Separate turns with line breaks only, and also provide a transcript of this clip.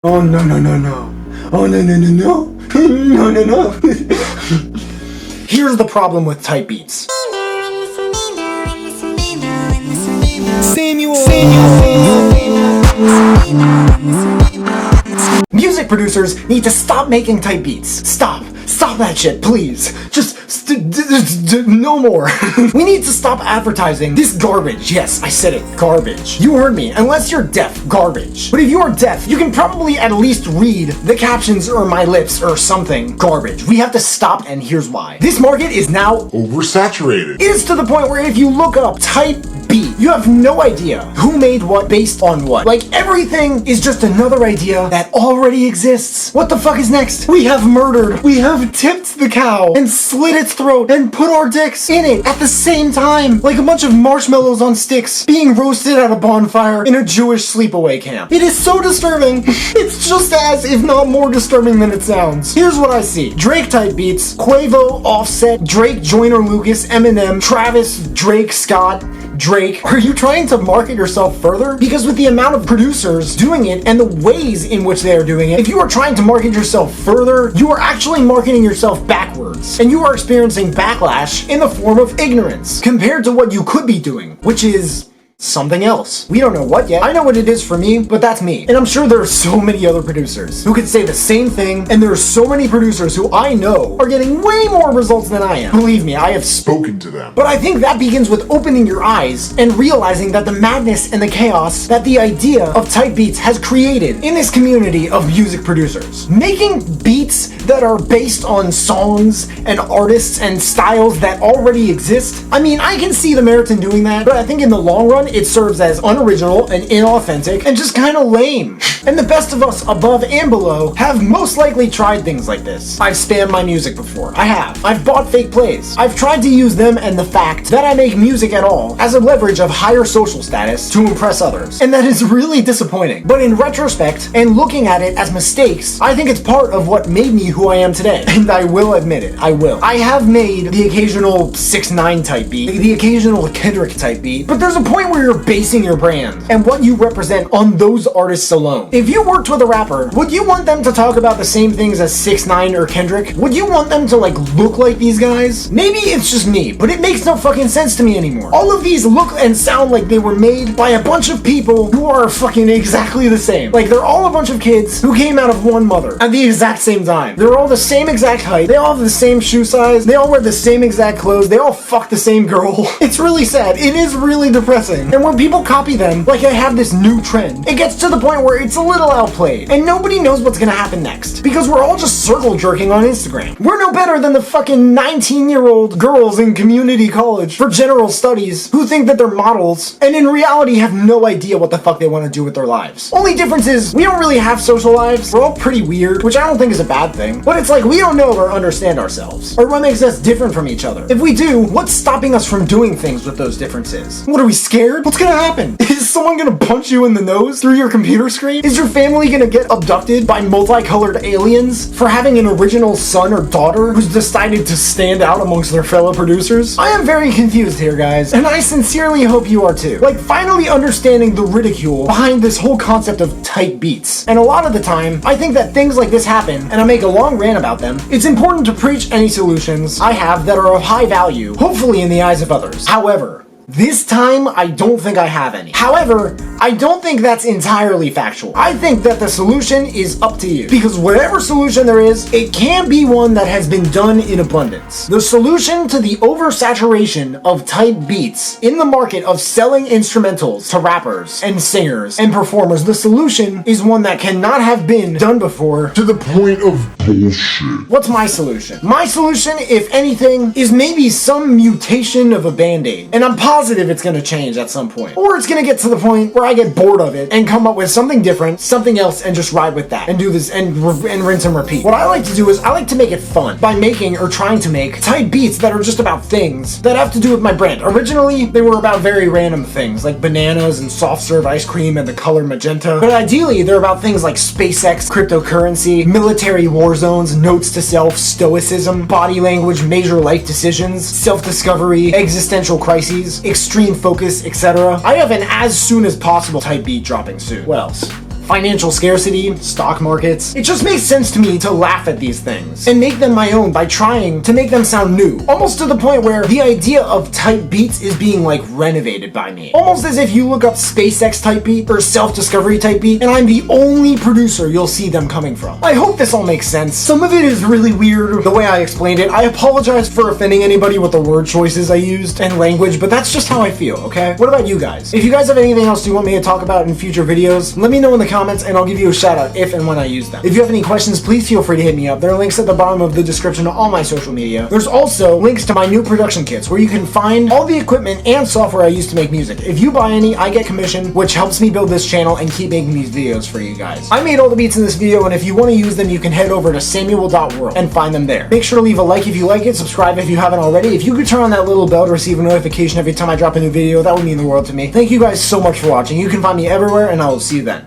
Oh no no no no. Oh no no no no. No no no. Here's the problem with type beats. Music producers need to stop making type beats. Stop that shit, please. Just no more. We need to stop advertising this garbage. Yes, I said it, garbage. You heard me, unless you're deaf, garbage. But if you are deaf, you can probably at least read the captions or my lips or something. Garbage. We have to stop, and here's why. This market is now
oversaturated.
It is to the point where if you look up type beat, you have no idea who made what based on what. Like, everything is just another idea that already exists. What the fuck is next? We have murdered. We have tipped the cow and slit its throat and put our dicks in it at the same time. Like a bunch of marshmallows on sticks being roasted at a bonfire in a Jewish sleepaway camp. It is so disturbing. It's just as, if not more disturbing than it sounds. Here's what I see. Drake type beats, Quavo, Offset, Drake, Joyner Lucas, Eminem, Travis, Drake, Scott, Drake. Are you trying to market yourself further? Because with the amount of producers doing it and the ways in which they are doing it, if you are trying to market yourself further, you are actually marketing yourself backwards. And you are experiencing backlash in the form of ignorance compared to what you could be doing, which is something else. We don't know what yet. I know what it is for me, but that's me. And I'm sure there are so many other producers who could say the same thing, and there are so many producers who I know are getting way more results than I am. Believe me, I have
Spoken to them.
But I think that begins with opening your eyes and realizing that the madness and the chaos that the idea of type beats has created in this community of music producers. Making beats that are based on songs and artists and styles that already exist. I mean, I can see the merit in doing that, but I think in the long run, it serves as unoriginal and inauthentic and just kind of lame. And the best of us above and below have most likely tried things like this. I've spammed my music before. I have. I've bought fake plays. I've tried to use them and the fact that I make music at all as a leverage of higher social status to impress others. And that is really disappointing. But in retrospect, and looking at it as mistakes, I think it's part of what made me who I am today. And I will admit it. I will. I have made the occasional 6ix9ine type beat, the occasional Kendrick type beat, but there's a point where you're basing your brand and what you represent on those artists alone. If you worked with a rapper, would you want them to talk about the same things as 6ix9ine or Kendrick? Would you want them to like look like these guys? Maybe it's just me, but it makes no fucking sense to me anymore. All of these look and sound like they were made by a bunch of people who are fucking exactly the same. Like they're all a bunch of kids who came out of one mother at the exact same time. They're all the same exact height. They all have the same shoe size. They all wear the same exact clothes. They all fuck the same girl. It's really sad. It is really depressing. And when people copy them, like I have this new trend, it gets to the point where it's a little outplayed, and nobody knows what's gonna happen next, because we're all just circle jerking on Instagram. We're no better than the fucking 19-year-old girls in community college for general studies who think that they're models, and in reality have no idea what the fuck they want to do with their lives. Only difference is, we don't really have social lives. We're all pretty weird, which I don't think is a bad thing, but it's like we don't know or understand ourselves, or what makes us different from each other. If we do, what's stopping us from doing things with those differences? What, are we scared? What's gonna happen? Is someone gonna punch you in the nose through your computer screen? Is your family gonna get abducted by multicolored aliens for having an original son or daughter who's decided to stand out amongst their fellow producers? I am very confused here, guys, and I sincerely hope you are too. Like, finally understanding the ridicule behind this whole concept of type beats. And a lot of the time, I think that things like this happen, and I make a long rant about them. It's important to preach any solutions I have that are of high value, hopefully in the eyes of others. However, this time, I don't think I have any. However, I don't think that's entirely factual. I think that the solution is up to you. Because whatever solution there is, it can be one that has been done in abundance. The solution to the oversaturation of type beats in the market of selling instrumentals to rappers and singers and performers, the solution is one that cannot have been done before
To the point of bullshit.
What's my solution? My solution, if anything, is maybe some mutation of a band-aid. And I'm positive it's gonna change at some point. Or it's gonna get to the point where I get bored of it and come up with something different, something else, and just ride with that. And do this and rinse and repeat. What I like to do is I like to make it fun by making or trying to make type beats that are just about things that have to do with my brand. Originally, they were about very random things like bananas and soft serve ice cream and the color magenta. But ideally, they're about things like SpaceX, cryptocurrency, military war zones, notes to self, stoicism, body language, major life decisions, self-discovery, existential crises, extreme focus, etc. I have an as soon as possible type beat dropping soon. What else? financial scarcity, stock markets. It just makes sense to me to laugh at these things and make them my own by trying to make them sound new. Almost to the point where the idea of type beats is being like renovated by me. Almost as if you look up SpaceX type beat or self-discovery type beat and I'm the only producer you'll see them coming from. I hope this all makes sense. Some of it is really weird the way I explained it. I apologize for offending anybody with the word choices I used and language, but that's just how I feel, okay? What about you guys? If you guys have anything else you want me to talk about in future videos, let me know in the comments and I'll give you a shout out if and when I use them. If you have any questions, please feel free to hit me up. There are links at the bottom of the description to all my social media. There's also links to my new production kits where you can find all the equipment and software I use to make music. If you buy any, I get commission, which helps me build this channel and keep making these videos for you guys. I made all the beats in this video, and if you want to use them, you can head over to samuel.world and find them there. Make sure to leave a like if you like it, subscribe if you haven't already. If you could turn on that little bell to receive a notification every time I drop a new video, that would mean the world to me. Thank you guys so much for watching. You can find me everywhere, and I will see you then.